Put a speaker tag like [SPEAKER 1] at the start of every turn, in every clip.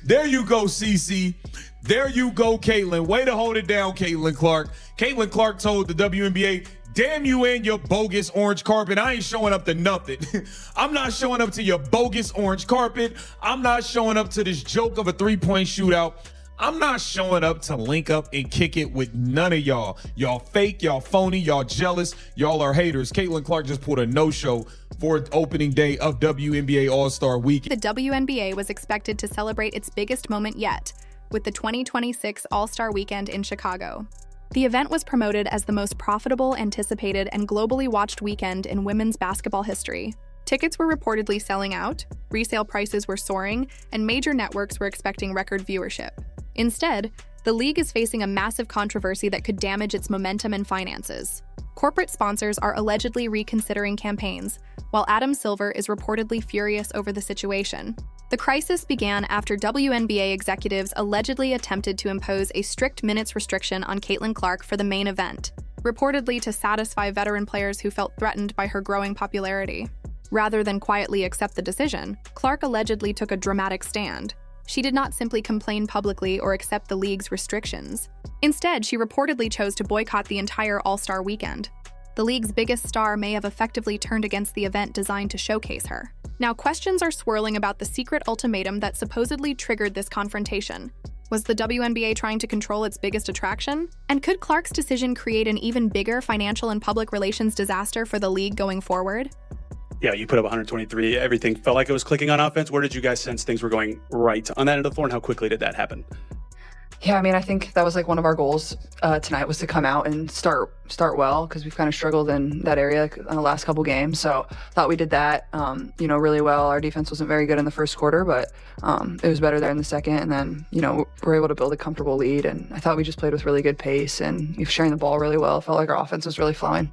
[SPEAKER 1] There you go, CC. There you go, Caitlin. Way to hold it down, CaitlinClark. CaitlinClark told the WNBA, damn you and your bogus orange carpet. I ain't showing up to nothing. I'm not showing up to your bogus orange carpet. I'm not showing up to this joke of a three-point shootout. I'm not showing up to link up and kick it with none of y'all. Y'all fake, y'all phony, y'all jealous, y'all are haters. CaitlinClark just pulled a no-show for opening day of WNBA All-Star Week.
[SPEAKER 2] The WNBA was expected to celebrate its biggest moment yet, with the 2026 All-Star Weekend in Chicago. The event was promoted as the most profitable, anticipated, and globally watched weekend in women's basketball history. Tickets were reportedly selling out, resale prices were soaring, and major networks were expecting record viewership. Instead, the league is facing a massive controversy that could damage its momentum and finances. Corporate sponsors are allegedly reconsidering campaigns, while Adam Silver is reportedly furious over the situation. The crisis began after WNBA executives allegedly attempted to impose a strict minutes restriction on CaitlinClark for the main event, reportedly to satisfy veteran players who felt threatened by her growing popularity. Rather than quietly accept the decision, Clark allegedly took a dramatic stand. She did not simply complain publicly or accept the league's restrictions. Instead, she reportedly chose to boycott the entire All-Star weekend. The league's biggest star may have effectively turned against the event designed to showcase her. Now, questions are swirling about the secret ultimatum that supposedly triggered this confrontation. Was the WNBA trying to control its biggest attraction? And could Clark's decision create an even bigger financial and public relations disaster for the league going forward?
[SPEAKER 3] Yeah, you put up 123. Everything felt like it was clicking on offense. Where did you guys sense things were going right on that end of the floor, and how quickly did that happen?
[SPEAKER 4] Yeah, I mean, I think that was like one of our goals tonight was to come out and start well, because we've kind of struggled in that area in the last couple games. So thought we did that, really well. Our defense wasn't very good in the first quarter, but it was better there in the second. And then, we're able to build a comfortable lead. And I thought we just played with really good pace and sharing the ball really well. It felt like our offense was really flowing.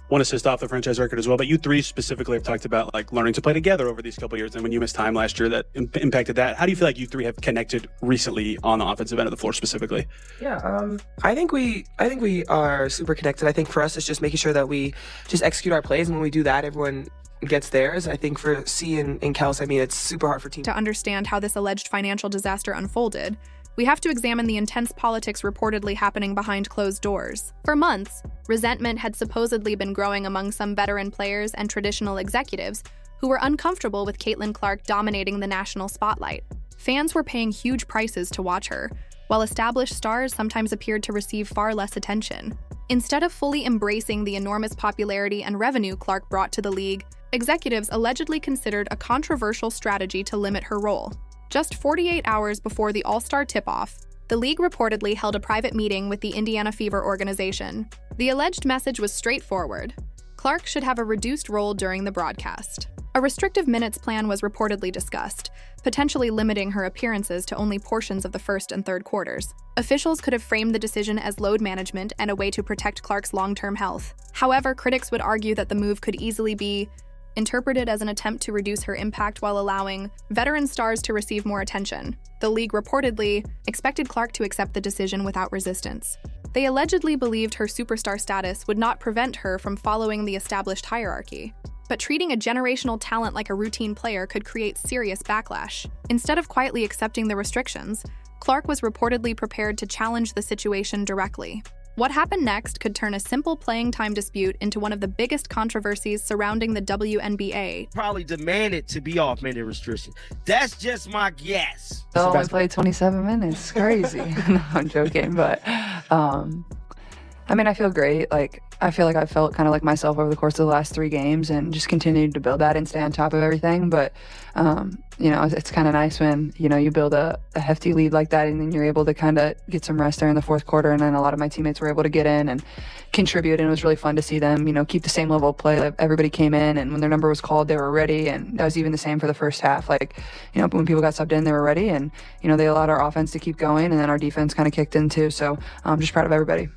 [SPEAKER 3] One assist off the franchise record as well, but you three specifically have talked about learning to play together over these couple of years, and when you missed time last year, that impacted that. How do you feel like you three have connected recently on the offensive end of the floor specifically?
[SPEAKER 5] Yeah, I think we are super connected. I think for us, it's just making sure that we just execute our plays, and when we do that, everyone gets theirs. I think for C and Kels, it's super hard for teams.
[SPEAKER 2] To understand how this alleged financial disaster unfolded, we have to examine the intense politics reportedly happening behind closed doors. For months, resentment had supposedly been growing among some veteran players and traditional executives who were uncomfortable with CaitlinClark dominating the national spotlight. Fans were paying huge prices to watch her, while established stars sometimes appeared to receive far less attention. Instead of fully embracing the enormous popularity and revenue Clark brought to the league, executives allegedly considered a controversial strategy to limit her role. Just 48 hours before the All-Star tip-off, the league reportedly held a private meeting with the Indiana Fever organization. The alleged message was straightforward. Clark should have a reduced role during the broadcast. A restrictive minutes plan was reportedly discussed, potentially limiting her appearances to only portions of the first and third quarters. Officials could have framed the decision as load management and a way to protect Clark's long-term health. However, critics would argue that the move could easily be interpreted as an attempt to reduce her impact while allowing veteran stars to receive more attention. The league reportedly expected Clark to accept the decision without resistance. They allegedly believed her superstar status would not prevent her from following the established hierarchy. But treating a generational talent like a routine player could create serious backlash. Instead of quietly accepting the restrictions, Clark was reportedly prepared to challenge the situation directly. What happened next could turn a simple playing time dispute into one of the biggest controversies surrounding the WNBA.
[SPEAKER 6] Probably demanded to be off minute restriction. That's just my guess.
[SPEAKER 4] I only played 27 minutes. Crazy. No, I'm joking, but I feel great. I feel like I felt kind of like myself over the course of the last 3 games and just continued to build that and stay on top of everything. But, it's kind of nice when, you build a hefty lead like that and then you're able to kind of get some rest there in the fourth quarter. And then a lot of my teammates were able to get in and contribute. And it was really fun to see them, keep the same level of play. Everybody came in and when their number was called, they were ready. And that was even the same for the first half. When people got subbed in, they were ready. And, they allowed our offense to keep going. And then our defense kind of kicked in too. So I'm just proud of everybody.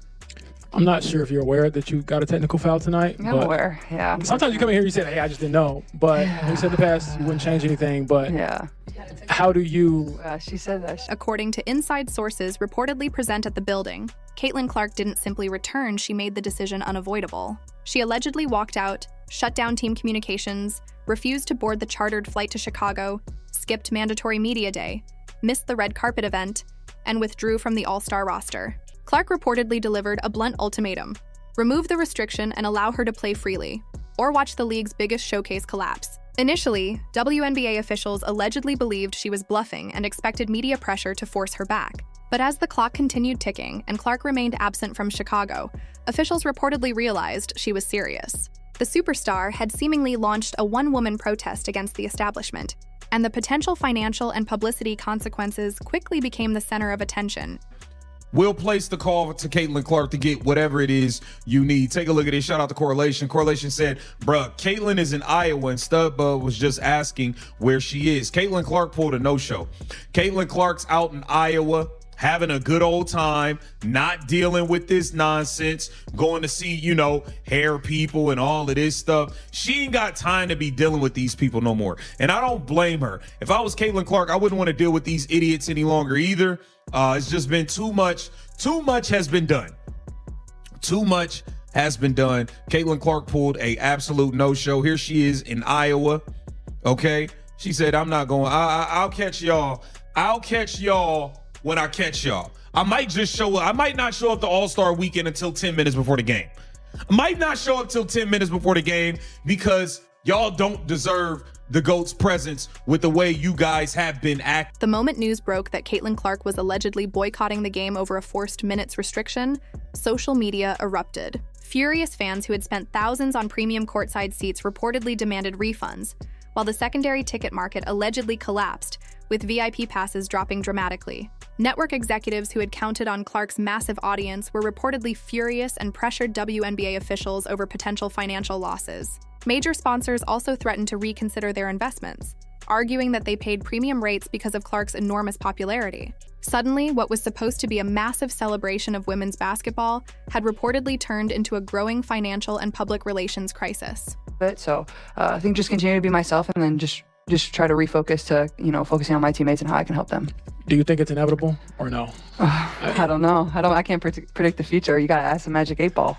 [SPEAKER 7] I'm not sure if you're aware that you got a technical foul tonight.
[SPEAKER 4] I'm aware, yeah.
[SPEAKER 7] Sometimes you come in here, you say, hey, I just didn't know. But you said in the past you wouldn't change anything. But how do you...
[SPEAKER 4] she said that.
[SPEAKER 2] According to inside sources reportedly present at the building, CaitlinClark didn't simply return, she made the decision unavoidable. She allegedly walked out, shut down team communications, refused to board the chartered flight to Chicago, skipped mandatory media day, missed the red carpet event, and withdrew from the All-Star roster. Clark reportedly delivered a blunt ultimatum: remove the restriction and allow her to play freely, or watch the league's biggest showcase collapse. Initially, WNBA officials allegedly believed she was bluffing and expected media pressure to force her back. But as the clock continued ticking and Clark remained absent from Chicago, officials reportedly realized she was serious. The superstar had seemingly launched a one-woman protest against the establishment, and the potential financial and publicity consequences quickly became the center of attention.
[SPEAKER 1] We'll place the call to CaitlinClark to get whatever it is you need. Take a look at this. Shout out to Correlation. Correlation said, bruh, Caitlin is in Iowa and Studbud was just asking where she is. CaitlinClark pulled a no-show. CaitlinClark's out in Iowa, having a good old time, not dealing with this nonsense, going to see, you know, hair people and all of this stuff. She ain't got time to be dealing with these people no more. And I don't blame her. If I was CaitlinClark, I wouldn't want to deal with these idiots any longer either. It's just been too much. Too much has been done. Too much has been done. CaitlinClark pulled a absolute no-show. Here she is in Iowa. Okay. She said, I'm not going. I'll catch y'all. I'll catch y'all when I catch y'all. I might just show up. I might not show up to All-Star weekend until 10 minutes before the game. I might not show up till 10 minutes before the game because y'all don't deserve the GOAT's presence with the way you guys have been acting.
[SPEAKER 2] The moment news broke that CaitlinClark was allegedly boycotting the game over a forced minutes restriction, social media erupted. Furious fans who had spent thousands on premium courtside seats reportedly demanded refunds, while the secondary ticket market allegedly collapsed, with VIP passes dropping dramatically. Network executives who had counted on Clark's massive audience were reportedly furious and pressured WNBA officials over potential financial losses. Major sponsors also threatened to reconsider their investments, arguing that they paid premium rates because of Clark's enormous popularity. Suddenly, what was supposed to be a massive celebration of women's basketball had reportedly turned into a growing financial and public relations crisis.
[SPEAKER 4] So I think just continue to be myself and then just try to refocus to, you know, focusing on my teammates and how I can help them.
[SPEAKER 7] Do you think it's inevitable or no?
[SPEAKER 4] I don't know. I can't predict the future. You got to ask the Magic 8 Ball.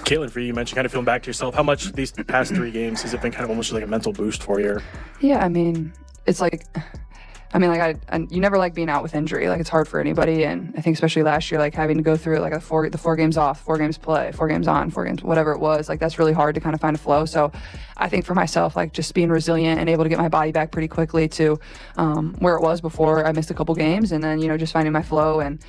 [SPEAKER 3] Caitlin, for you mentioned kind of feeling back to yourself. How much these past 3 games has it been kind of almost like a mental boost for you?
[SPEAKER 4] Yeah, I mean, it's like, you never like being out with injury. Like, it's hard for anybody. And I think especially last year, like having to go through like the 4 games off, 4 games play, 4 games on, 4 games, whatever it was, like that's really hard to kind of find a flow. So I think for myself, like just being resilient and able to get my body back pretty quickly to where it was before I missed a couple games. And then, you know, just finding my flow. And,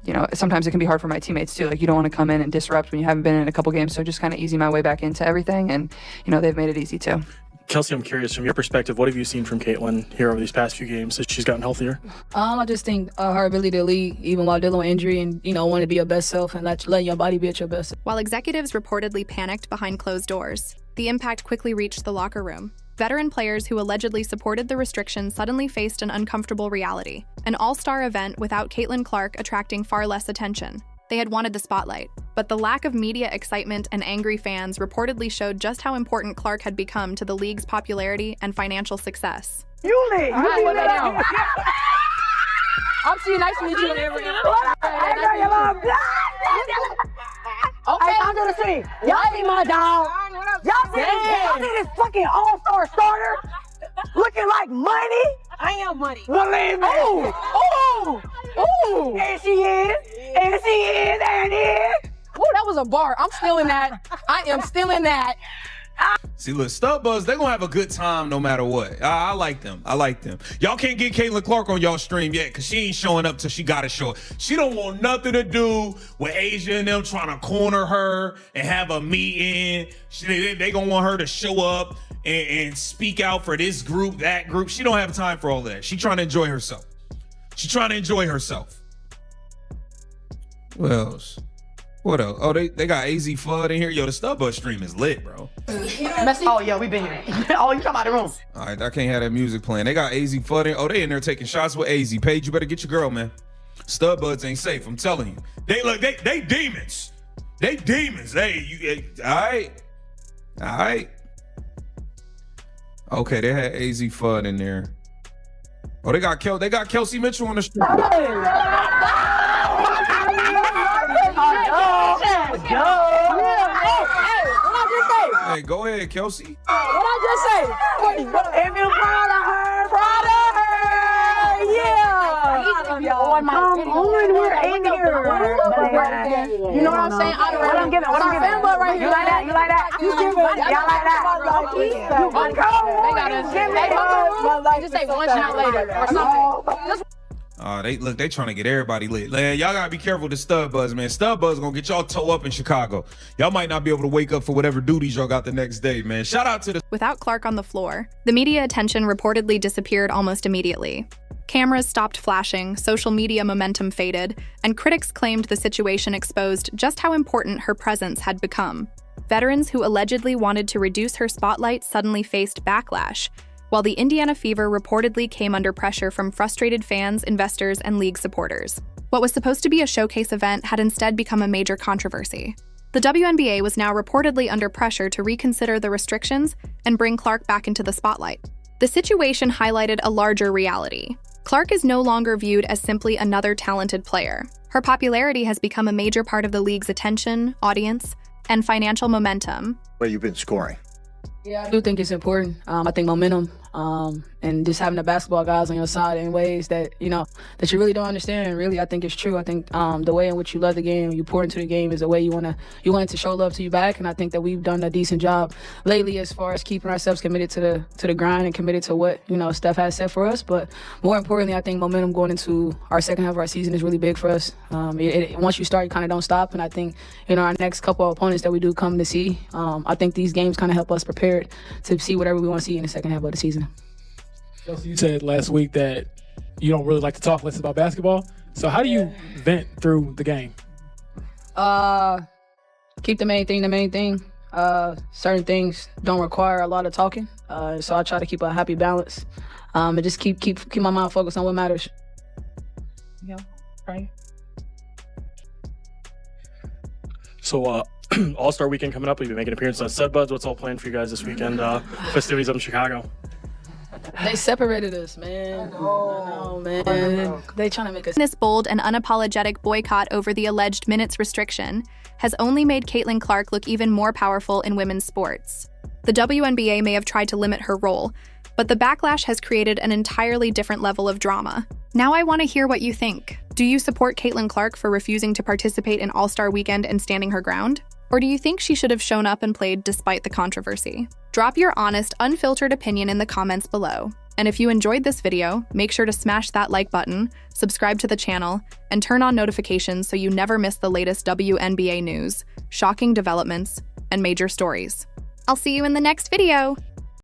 [SPEAKER 4] you know, sometimes it can be hard for my teammates too. Like you don't want to come in and disrupt when you haven't been in a couple games. So just kind of easing my way back into everything. And, you know, they've made it easy too.
[SPEAKER 3] Kelsey, I'm curious, from your perspective, what have you seen from Caitlin here over these past few games as she's gotten healthier?
[SPEAKER 8] I just think her ability to lead, even while dealing with injury, and, you know, want to be your best self and letting your body be at your best.
[SPEAKER 2] While executives reportedly panicked behind closed doors, the impact quickly reached the locker room. Veteran players who allegedly supported the restriction suddenly faced an uncomfortable reality: an all-star event without CaitlinClark attracting far less attention. They had wanted the spotlight, but the lack of media excitement and angry fans reportedly showed just how important Clark had become to the league's popularity and financial success.
[SPEAKER 9] You leave.
[SPEAKER 8] I'm seeing nice to meet you. Okay,
[SPEAKER 9] I'm gonna see. Y'all see my dog. Y'all see this fucking all-star starter looking like money?
[SPEAKER 8] I am money.
[SPEAKER 9] Believe me. Oh. And she is.
[SPEAKER 8] Oh, that was a bar. I'm still in that. I am still in that.
[SPEAKER 1] See, look, Studbuzz, they're gonna have a good time no matter what. I like them. Y'all can't get CaitlinClark on y'all stream yet because she ain't showing up till she gotta show up. She don't want nothing to do with Asia and them trying to corner her and have a meeting. They gonna want her to show up and speak out for this group, that group. She don't have time for all that. She trying to enjoy herself. What else? What else? Oh, they got AZ Flood in here. Yo, the Studbuzz stream is lit, bro.
[SPEAKER 9] Oh, yeah, we been here. Oh, you talking about the room.
[SPEAKER 1] All right, I can't have that music playing. They got AZ Flood in. Oh, they in there taking shots with AZ. Paige, you better get your girl, man. Studbuzz ain't safe, I'm telling you. They demons. They demons. All right. Okay, they had AZ Fudd in there. Oh, they got Kelsey Mitchell on the stream. man. Go ahead, Kelsey.
[SPEAKER 9] What I just say? If you proud of her, yeah. Come on, we're in here.
[SPEAKER 8] You know what I'm saying?
[SPEAKER 9] What I'm giving?
[SPEAKER 8] Right here.
[SPEAKER 9] You like that? You like that? You give it? Y'all like that?
[SPEAKER 8] They just say one shot later or something.
[SPEAKER 1] They trying to get everybody lit. Man, y'all gotta be careful with the stud buzz, man. Stud buzz gonna get y'all toe up in Chicago. Y'all might not be able to wake up for whatever duties y'all got the next day, man. Shout out to the...
[SPEAKER 2] Without Clark on the floor, the media attention reportedly disappeared almost immediately. Cameras stopped flashing, social media momentum faded, and critics claimed the situation exposed just how important her presence had become. Veterans who allegedly wanted to reduce her spotlight suddenly faced backlash, while the Indiana Fever reportedly came under pressure from frustrated fans, investors, and league supporters. What was supposed to be a showcase event had instead become a major controversy. The WNBA was now reportedly under pressure to reconsider the restrictions and bring Clark back into the spotlight. The situation highlighted a larger reality. Clark is no longer viewed as simply another talented player. Her popularity has become a major part of the league's attention, audience, and financial momentum.
[SPEAKER 10] Where you've been scoring.
[SPEAKER 8] Yeah, I do think it's important. I think momentum and just having the basketball guys on your side in ways that, that you really don't understand. Really, I think it's true. I think the way in which you love the game, you pour into the game is the way you want it to show love to you back. And I think that we've done a decent job lately as far as keeping ourselves committed to the grind and committed to what, Steph has set for us. But more importantly, I think momentum going into our second half of our season is really big for us. Once you start, you kind of don't stop. And I think, our next couple of opponents that we do come to see, I think these games kind of help us prepare to see whatever we want to see in the second half of the season.
[SPEAKER 7] You said last week that you don't really like to talk less about basketball. So how do you vent through the game?
[SPEAKER 8] Keep the main thing. Certain things don't require a lot of talking. So I try to keep a happy balance and just keep my mind focused on what matters. Yeah, right.
[SPEAKER 3] So All-Star Weekend coming up. We'll be making an appearance on Stud Buds. What's all planned for you guys this weekend? Festivities up in Chicago.
[SPEAKER 8] They separated us, man. I know, man. They trying to make us.
[SPEAKER 2] This bold and unapologetic boycott over the alleged minutes restriction has only made CaitlinClark look even more powerful in women's sports. The WNBA may have tried to limit her role, but the backlash has created an entirely different level of drama. Now I want to hear what you think. Do you support CaitlinClark for refusing to participate in All-Star Weekend and standing her ground? Or do you think she should have shown up and played despite the controversy? Drop your honest, unfiltered opinion in the comments below. And if you enjoyed this video, make sure to smash that like button, subscribe to the channel, and turn on notifications so you never miss the latest WNBA news, shocking developments, and major stories. I'll see you in the next video!